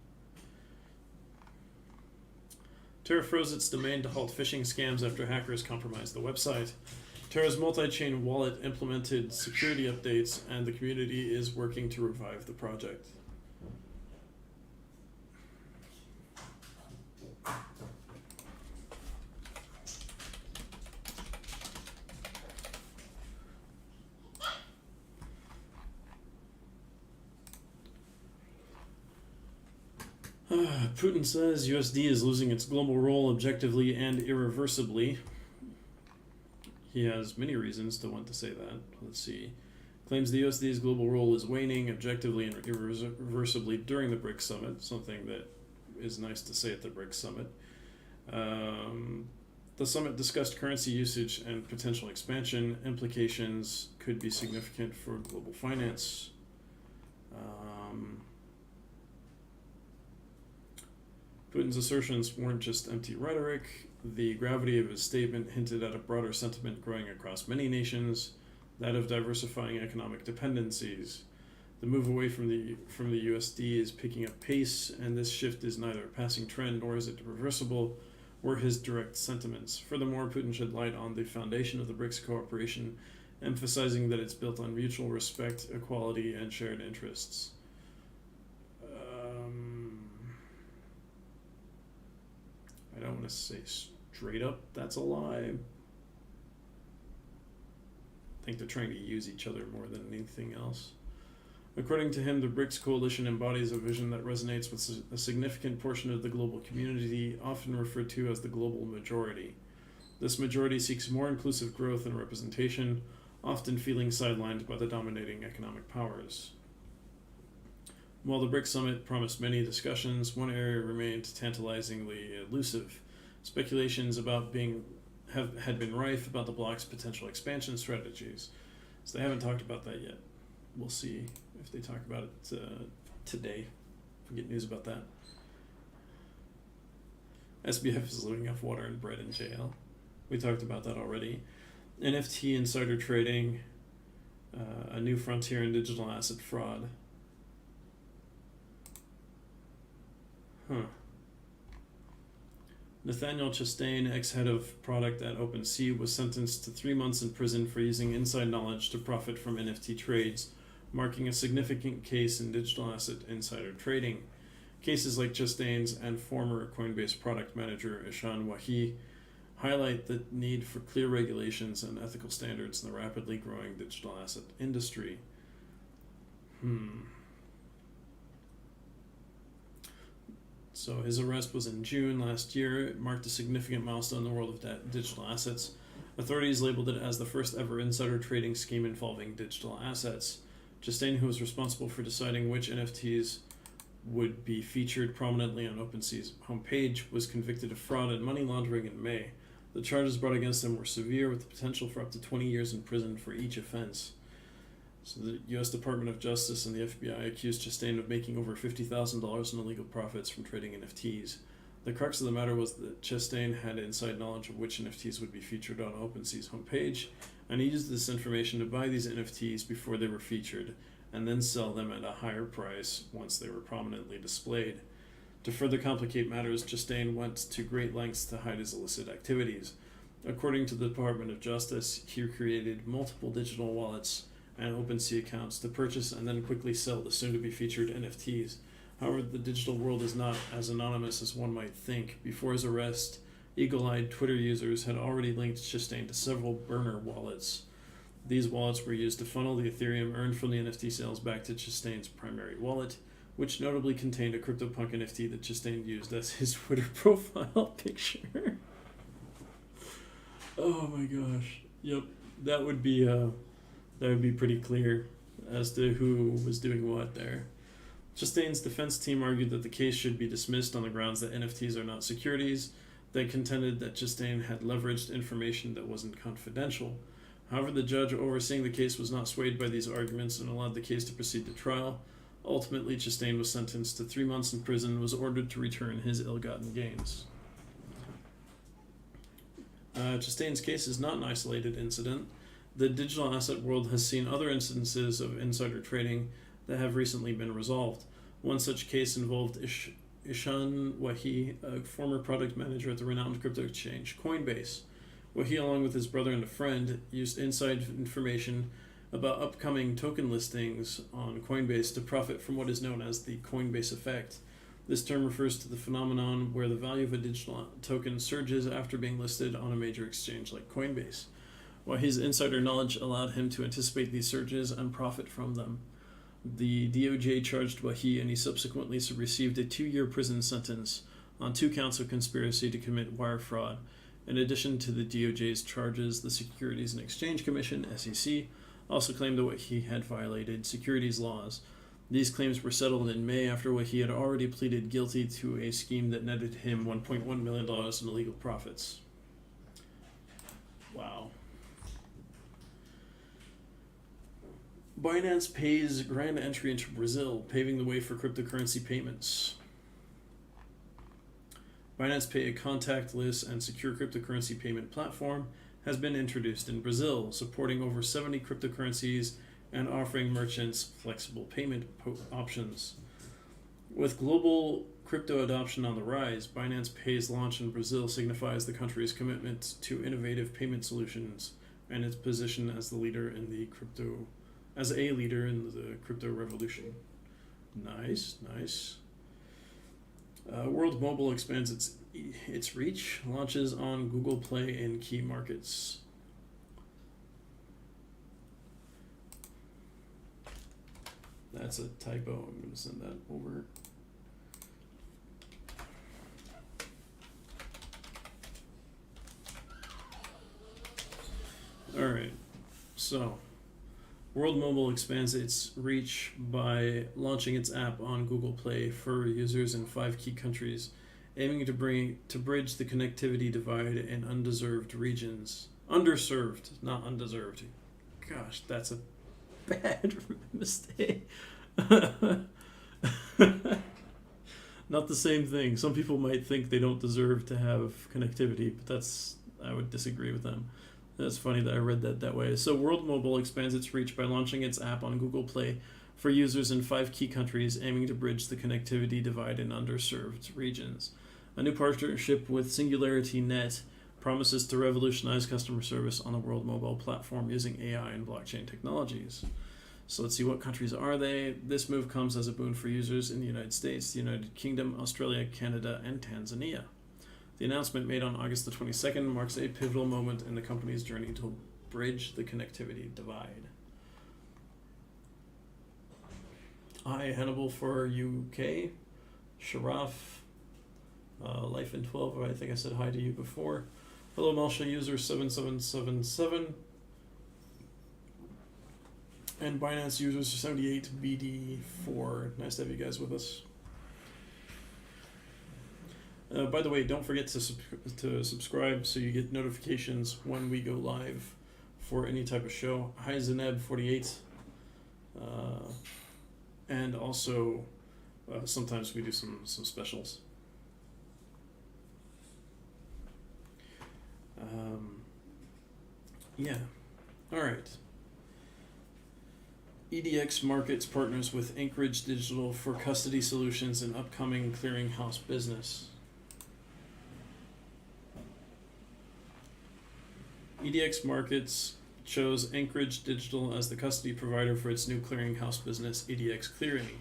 Terra froze its domain to halt phishing scams after hackers compromised the website. Terra's multi-chain wallet implemented security updates, and the community is working to revive the project. Putin says USD is losing its global role objectively and irreversibly. He has many reasons to want to say that. Let's see. Claims the USD's global role is waning objectively and irreversibly during the BRICS summit, something that is nice to say at the BRICS summit. The summit discussed currency usage and potential expansion. Implications could be significant for global finance. Putin's assertions weren't just empty rhetoric. The gravity of his statement hinted at a broader sentiment growing across many nations, that of diversifying economic dependencies. The move away from the USD is picking up pace, and this shift is neither a passing trend nor is it reversible, were his direct sentiments. Furthermore, Putin shed light on the foundation of the BRICS cooperation, emphasizing that it's built on mutual respect, equality, and shared interests. I don't want to say straight up that's a lie. I think they're trying to use each other more than anything else. According to him, the BRICS coalition embodies a vision that resonates with a significant portion of the global community, often referred to as the global majority. This majority seeks more inclusive growth and representation, often feeling sidelined by the dominating economic powers. While the BRICS summit promised many discussions, one area remained tantalizingly elusive. Speculations about had been rife about the bloc's potential expansion strategies. So they haven't talked about that yet. We'll see if they talk about it today. If we get news about that. SBF is living off water and bread in jail. We talked about that already. NFT insider trading, a new frontier in digital asset fraud. Nathaniel Chastain, ex-head of product at OpenSea, was sentenced to 3 months in prison for using inside knowledge to profit from NFT trades, marking a significant case in digital asset insider trading. Cases like Chastain's and former Coinbase product manager Ishan Wahi highlight the need for clear regulations and ethical standards in the rapidly growing digital asset industry. So his arrest was in June last year. It marked a significant milestone in the world of digital assets. Authorities labeled it as the first ever insider trading scheme involving digital assets. Chastain, who was responsible for deciding which NFTs would be featured prominently on OpenSea's homepage, was convicted of fraud and money laundering in May. The charges brought against him were severe, with the potential for up to 20 years in prison for each offense. So the U.S. Department of Justice and the FBI accused Chastain of making over $50,000 in illegal profits from trading NFTs. The crux of the matter was that Chastain had inside knowledge of which NFTs would be featured on OpenSea's homepage, and he used this information to buy these NFTs before they were featured, and then sell them at a higher price once they were prominently displayed. To further complicate matters, Chastain went to great lengths to hide his illicit activities. According to the Department of Justice, he created multiple digital wallets and OpenSea accounts to purchase and then quickly sell the soon-to-be-featured NFTs. However, the digital world is not as anonymous as one might think. Before his arrest, eagle-eyed Twitter users had already linked Chastain to several burner wallets. These wallets were used to funnel the Ethereum earned from the NFT sales back to Chastain's primary wallet, which notably contained a CryptoPunk NFT that Chastain used as his Twitter profile picture. Oh my gosh. Yep, that would be pretty clear as to who was doing what there. Chastain's defense team argued that the case should be dismissed on the grounds that NFTs are not securities. They contended that Chastain had leveraged information that wasn't confidential. However, the judge overseeing the case was not swayed by these arguments and allowed the case to proceed to trial. Ultimately, Chastain was sentenced to 3 months in prison and was ordered to return his ill-gotten gains. Chastain's case is not an isolated incident. The digital asset world has seen other instances of insider trading that have recently been resolved. One such case involved Ishan Wahi, a former product manager at the renowned crypto exchange Coinbase. Wahi, along with his brother and a friend, used inside information about upcoming token listings on Coinbase to profit from what is known as the Coinbase effect. This term refers to the phenomenon where the value of a digital token surges after being listed on a major exchange like Coinbase. Wahi's insider knowledge allowed him to anticipate these surges and profit from them. The DOJ charged Wahi, and he subsequently received a 2-year prison sentence on 2 counts of conspiracy to commit wire fraud. In addition to the DOJ's charges, the Securities and Exchange Commission, SEC, also claimed that Wahi had violated securities laws. These claims were settled in May after Wahi had already pleaded guilty to a scheme that netted him $1.1 million in illegal profits. Wow. Binance pays grand entry into Brazil, paving the way for cryptocurrency payments. Binance Pay, a contactless and secure cryptocurrency payment platform, has been introduced in Brazil, supporting over 70 cryptocurrencies and offering merchants flexible payment options. With global crypto adoption on the rise, Binance Pay's launch in Brazil signifies the country's commitment to innovative payment solutions and its position as a leader in the crypto revolution. Nice. World Mobile expands its reach, launches on Google Play in key markets. That's a typo. I'm going to send that over. All right. So, World Mobile expands its reach by launching its app on Google Play for users in 5 key countries, aiming to bridge the connectivity divide in underserved regions. Underserved, not undeserved. Gosh, that's a bad mistake. Not the same thing. Some people might think they don't deserve to have connectivity, but I would disagree with them. That's funny that I read that way. So World Mobile expands its reach by launching its app on Google Play for users in 5 key countries, aiming to bridge the connectivity divide in underserved regions. A new partnership with Singularity Net promises to revolutionize customer service on the World Mobile platform using AI and blockchain technologies. So let's see, what countries are they? This move comes as a boon for users in the United States, the United Kingdom, Australia, Canada, and Tanzania. The announcement made on August the 22nd marks a pivotal moment in the company's journey to bridge the connectivity divide. Hi, Hannibal for UK. Sharaf, Life in 12, I think I said hi to you before. Hello, Malsha user 7777. And Binance users 78BD4. Nice to have you guys with us. By the way, don't forget to subscribe so you get notifications when we go live for any type of show. Hi, Zeneb48. And also, sometimes we do some specials. Yeah. All right. EDX Markets partners with Anchorage Digital for custody solutions and upcoming clearinghouse business. EDX Markets chose Anchorage Digital as the custody provider for its new clearinghouse business, EDX Clearing.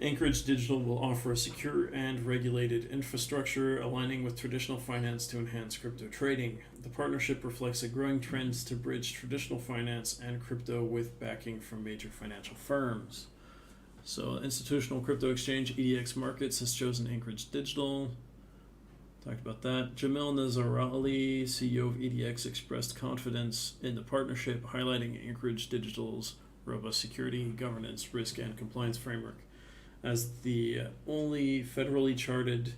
Anchorage Digital will offer a secure and regulated infrastructure aligning with traditional finance to enhance crypto trading. The partnership reflects a growing trend to bridge traditional finance and crypto with backing from major financial firms. So, institutional crypto exchange EDX Markets has chosen Anchorage Digital. Talked about that. Jamil Nazarali, CEO of EDX, expressed confidence in the partnership, highlighting Anchorage Digital's robust security, governance, risk, and compliance framework. As the only federally chartered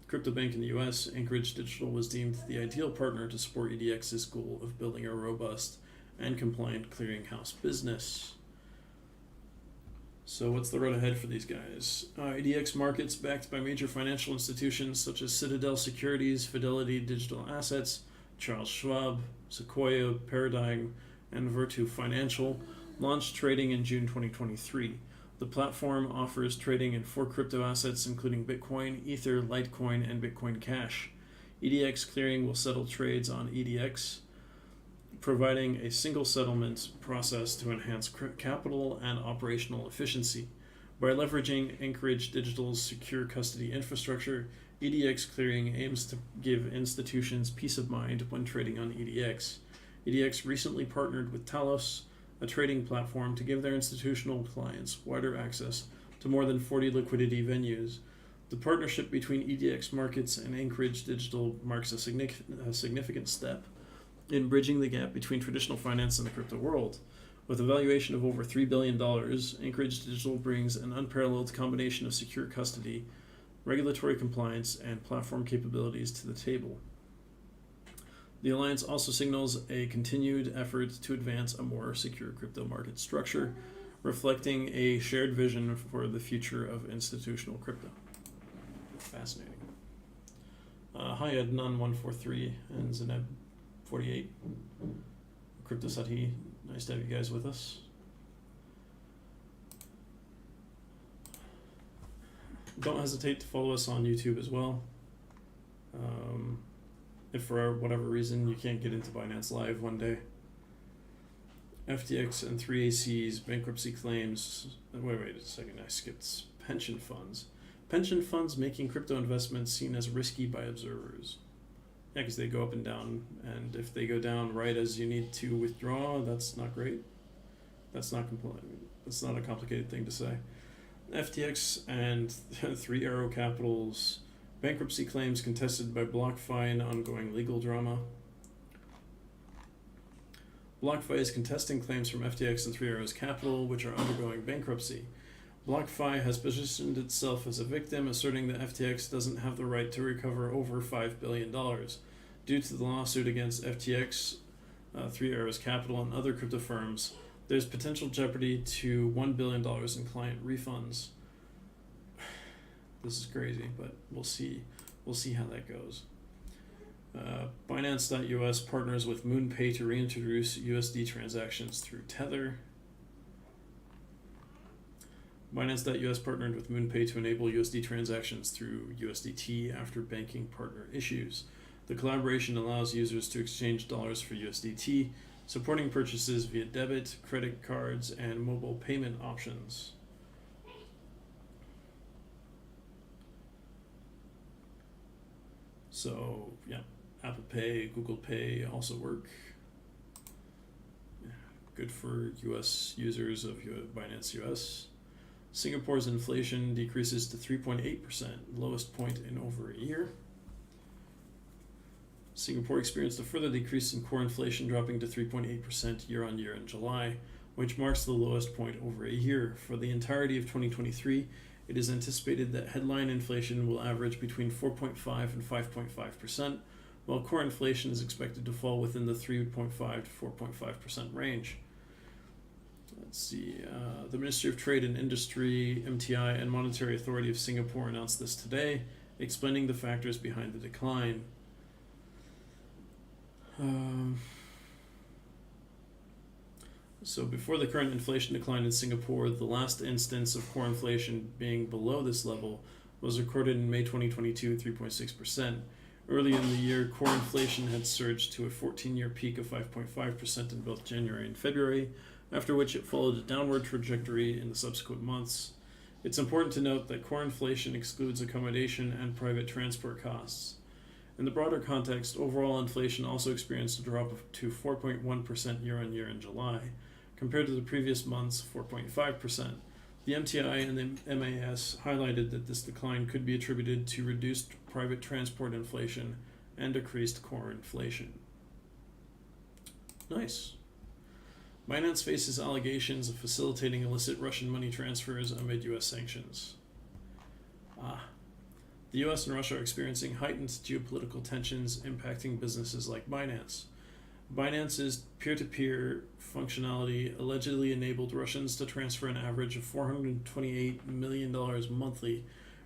crypto bank in the U.S., Anchorage Digital was deemed the ideal partner to support EDX's goal of building a robust and compliant clearinghouse business. So what's the road ahead for these guys? EDX Markets, backed by major financial institutions such as Citadel Securities, Fidelity Digital Assets, Charles Schwab, Sequoia, Paradigm, and Virtu Financial, launched trading in June 2023. The platform offers trading in 4 crypto assets, including Bitcoin, Ether, Litecoin, and Bitcoin Cash. EDX Clearing will settle trades on EDX, providing a single settlement process to enhance capital and operational efficiency. By leveraging Anchorage Digital's secure custody infrastructure, EDX Clearing aims to give institutions peace of mind when trading on EDX. EDX recently partnered with Talos, a trading platform, to give their institutional clients wider access to more than 40 liquidity venues. The partnership between EDX Markets and Anchorage Digital marks a significant step in bridging the gap between traditional finance and the crypto world. With a valuation of over $3 billion, Anchorage Digital brings an unparalleled combination of secure custody, regulatory compliance, and platform capabilities to the table. The alliance also signals a continued effort to advance a more secure crypto market structure, reflecting a shared vision for the future of institutional crypto. Fascinating. Hi Adnan143 and Zeneb48. CryptoSati, nice to have you guys with us. Don't hesitate to follow us on YouTube as well. If for whatever reason you can't get into Binance Live one day. FTX and 3AC's bankruptcy claims. Wait a second, I skipped pension funds. Pension funds making crypto investments seen as risky by observers. Yeah, because they go up and down, and if they go down right as you need to withdraw, that's not great. That's not a complicated thing to say. FTX and 3 Arrow Capital's bankruptcy claims contested by BlockFi in ongoing legal drama. BlockFi is contesting claims from FTX and 3 Arrows Capital, which are undergoing bankruptcy. BlockFi has positioned itself as a victim, asserting that FTX doesn't have the right to recover over $5 billion. Due to the lawsuit against FTX, 3 Arrows Capital, and other crypto firms, there's potential jeopardy to $1 billion in client refunds. This is crazy, but we'll see. We'll see how that goes. Binance.us partners with MoonPay to reintroduce USD transactions through Tether. Binance.us partnered with MoonPay to enable USD transactions through USDT after banking partner issues. The collaboration allows users to exchange dollars for USDT, supporting purchases via debit, credit cards, and mobile payment options. So, yeah, Apple Pay, Google Pay also work. Yeah, good for US users of Binance US. Singapore's inflation decreases to 3.8%, lowest point in over a year. Singapore experienced a further decrease in core inflation, dropping to 3.8% year on year in July, which marks the lowest point over a year. For the entirety of 2023, it is anticipated that headline inflation will average between 4.5 and 5.5%, while core inflation is expected to fall within the 3.5 to 4.5% range. Let's see, the Ministry of Trade and Industry, MTI, and Monetary Authority of Singapore announced this today, explaining the factors behind the decline. So before the current inflation decline in Singapore, the last instance of core inflation being below this level was recorded in May 2022 at 3.6%. Early in the year, core inflation had surged to a 14-year peak of 5.5% in both January and February, after which it followed a downward trajectory in the subsequent months. It's important to note that core inflation excludes accommodation and private transport costs. In the broader context, overall inflation also experienced a drop to 4.1% year-on-year in July, compared to the previous month's 4.5%. The MTI and the MAS highlighted that this decline could be attributed to reduced private transport inflation and decreased core inflation. Nice. Binance faces allegations of facilitating illicit Russian money transfers amid U.S. sanctions. The U.S. and Russia are experiencing heightened geopolitical tensions impacting businesses like Binance. Binance's peer-to-peer functionality allegedly enabled Russians to transfer an average of $428 million monthly,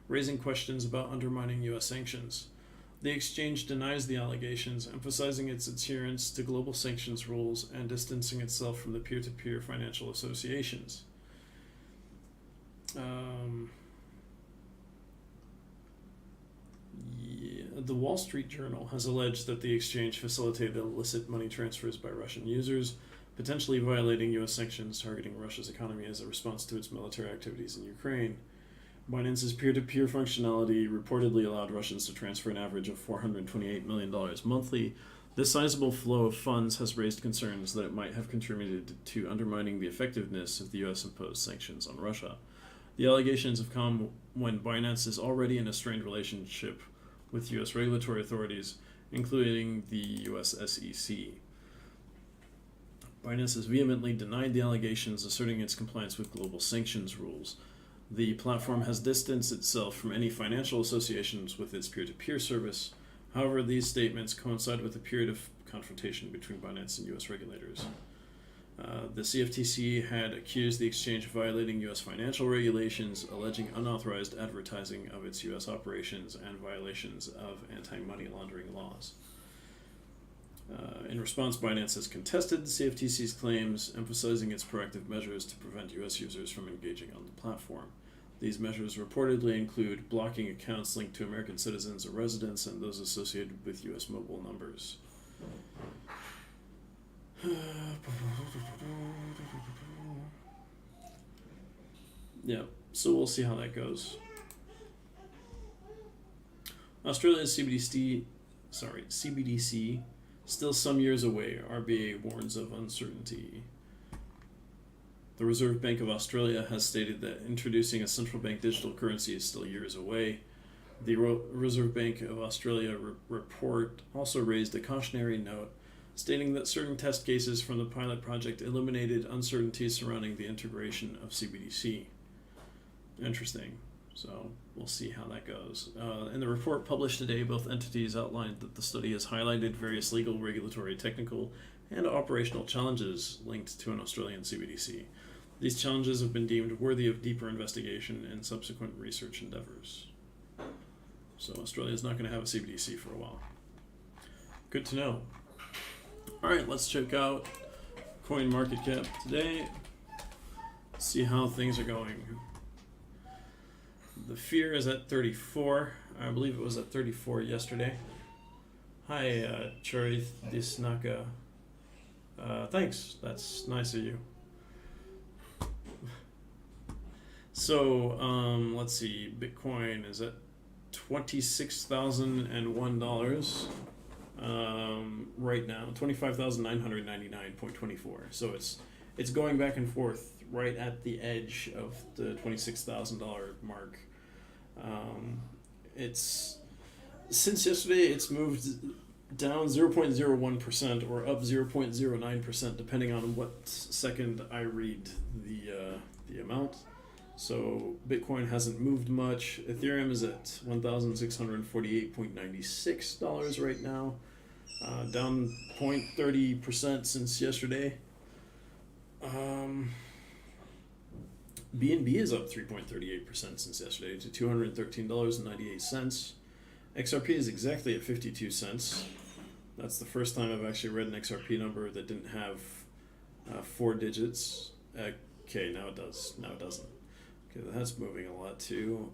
raising questions about undermining U.S. sanctions. The exchange denies the allegations, emphasizing its adherence to global sanctions rules and distancing itself from the peer-to-peer financial associations. Um, yeah, the Wall Street Journal has alleged that the exchange facilitated illicit money transfers by Russian users, potentially violating U.S. sanctions targeting Russia's economy as a response to its military activities in Ukraine. Binance's peer-to-peer functionality reportedly allowed Russians to transfer an average of $428 million monthly. This sizable flow of funds has raised concerns that it might have contributed to undermining the effectiveness of the U.S. imposed sanctions on Russia. The allegations have come when Binance is already in a strained relationship with U.S. regulatory authorities, including the U.S. SEC. Binance has vehemently denied the allegations, asserting its compliance with global sanctions rules. The platform has distanced itself from any financial associations with its peer-to-peer service. However, these statements coincide with a period of confrontation between Binance and U.S. regulators. The CFTC had accused the exchange of violating U.S. financial regulations, alleging unauthorized advertising of its U.S. operations and violations of anti-money laundering laws. In response, Binance has contested the CFTC's claims, emphasizing its proactive measures to prevent U.S. users from engaging on the platform. These measures reportedly include blocking accounts linked to American citizens or residents and those associated with U.S. mobile numbers. Yeah, so we'll see how that goes. Australia's CBDC, still some years away, RBA warns of uncertainty. The Reserve Bank of Australia has stated that introducing a central bank digital currency is still years away. The Reserve Bank of Australia report also raised a cautionary note, stating that certain test cases from the pilot project eliminated uncertainties surrounding the integration of CBDC. Interesting. So we'll see how that goes. In the report published today, both entities outlined that the study has highlighted various legal, regulatory, technical, and operational challenges linked to an Australian CBDC. These challenges have been deemed worthy of deeper investigation and subsequent research endeavors. So Australia is not going to have a CBDC for a while. Good to know. All right, let's check out CoinMarketCap today. See how things are going. The fear is at 34. I believe it was at 34 yesterday. Hi, Charith Disnaka. Thanks. That's nice of you. So, let's see. Bitcoin is at $26,001 right now. 25,999.24. So it's going back and forth right at the edge of the $26,000 mark. It's since yesterday it's moved down 0.01% or up 0.09% depending on what second I read the amount. So Bitcoin hasn't moved much. Ethereum is at $1,648.96 right now, down 0.30% since yesterday. BNB is up 3.38% since yesterday to $213.98. XRP is exactly at 52 cents. That's the first time I've actually read an XRP number that didn't have 4 digits. Okay, now it does. Now it doesn't. Okay, that's moving a lot too.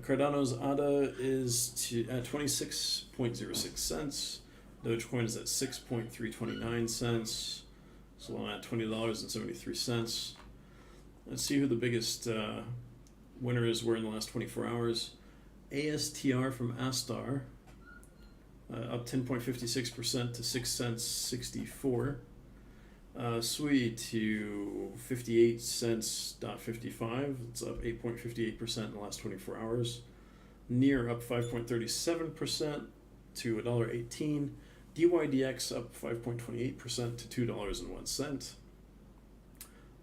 Cardano's ADA is at 26.06 cents. Dogecoin is at 6.329 cents. So I'm at $20.73. Let's see who the biggest winners were in the last 24 hours. ASTR from Astar, up 10.56% to 6 cents 64. Sui to 58 cents .55. It's up 8.58% in the last 24 hours. Near up 5.37% to $1.18. DYDX up 5.28% to $2.01.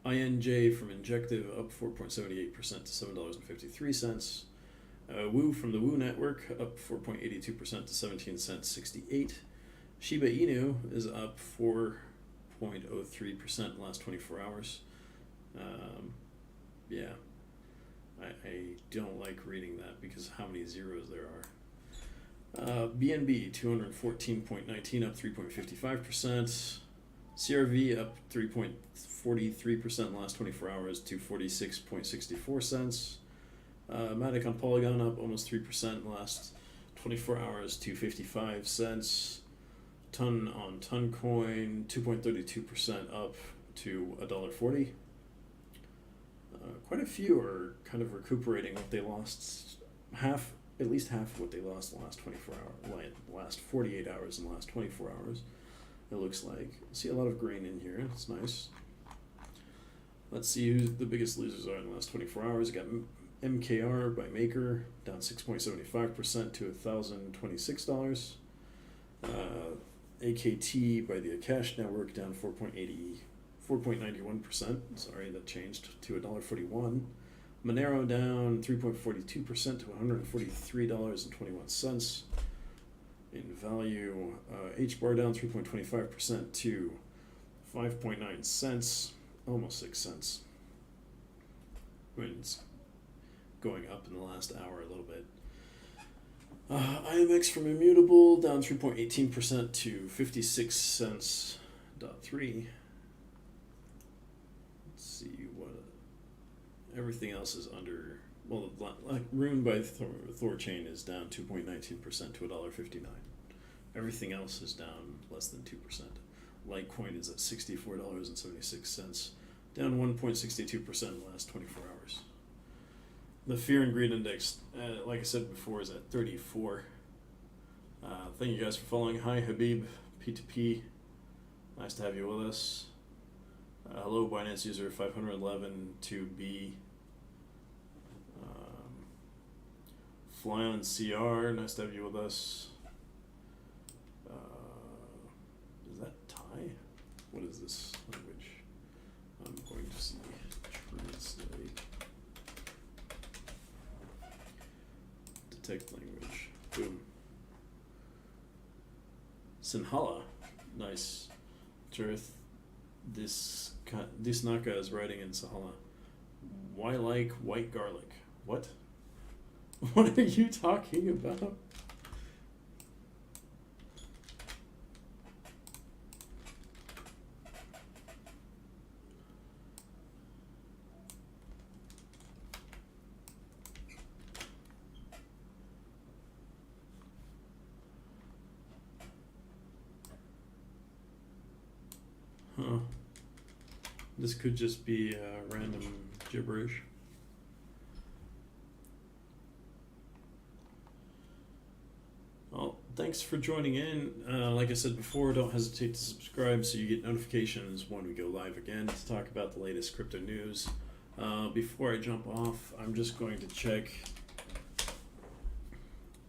INJ from Injective up 4.78% to $7.53. Woo from the Woo Network up 4.82% to 17 cents 68. Shiba Inu is up 4.03% in the last 24 hours. Yeah, I don't like reading that because of how many zeros there are. BNB 214.19 up 3.55%. CRV up 3.43% in the last 24 hours to 46.64 cents. Matic on Polygon up almost 3% in the last 24 hours to 55 cents. Ton on Toncoin, 2.32% up to $1.40. Quite a few are kind of recuperating what they lost, at least half of what they lost in the last 24 hours, last 48 hours and the last 24 hours. It looks like. See a lot of green in here. It's nice. Let's see who the biggest losers are in the last 24 hours. We got MKR by Maker down 6.75% to $1,026. AKT by the Akash Network down 4.91%. Sorry, that changed to $1.41. Monero down 3.42% to $143.21. In value, HBAR down 3.25% to 5.9 cents, almost 6 cents. I mean, it's going up in the last hour a little bit. IMX from Immutable down 3.18% to 56 cents. .3. Let's see what everything else is under. Well, like Rune by Thorchain is down 2.19% to $1.59. Everything else is down less than 2%. Litecoin is at $64.76, down 1.62% in the last 24 hours. The Fear and Greed Index, like I said before, is at 34. Thank you guys for following. Hi, Habib, P2P. Nice to have you with us. Hello, Binance user 511 2B. Fly on CR, nice to have you with us. Is that Thai? What is this language? I'm going to see. Translate. Detect language. Boom. Sinhala, nice. Truth. This Naka is writing in Sahala. Why like white garlic? What? What are you talking about? Huh. This could just be random gibberish. Well, thanks for joining in. Like I said before, don't hesitate to subscribe so you get notifications when we go live again to talk about the latest crypto news. Before I jump off, I'm just going to check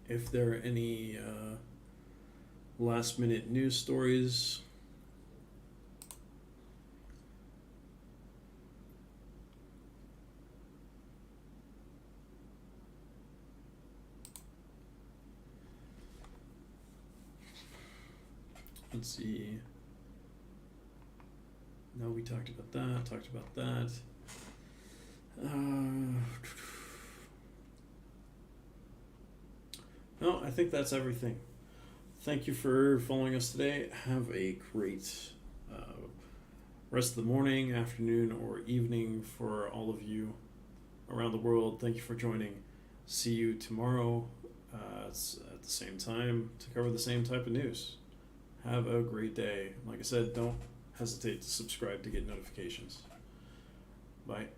if there are any last minute news stories. Let's see. No, we talked about that. No, I think that's everything. Thank you for following us today. Have a great rest of the morning, afternoon, or evening for all of you around the world. Thank you for joining. See you tomorrow at the same time to cover the same type of news. Have a great day. Like I said, don't hesitate to subscribe to get notifications. Bye.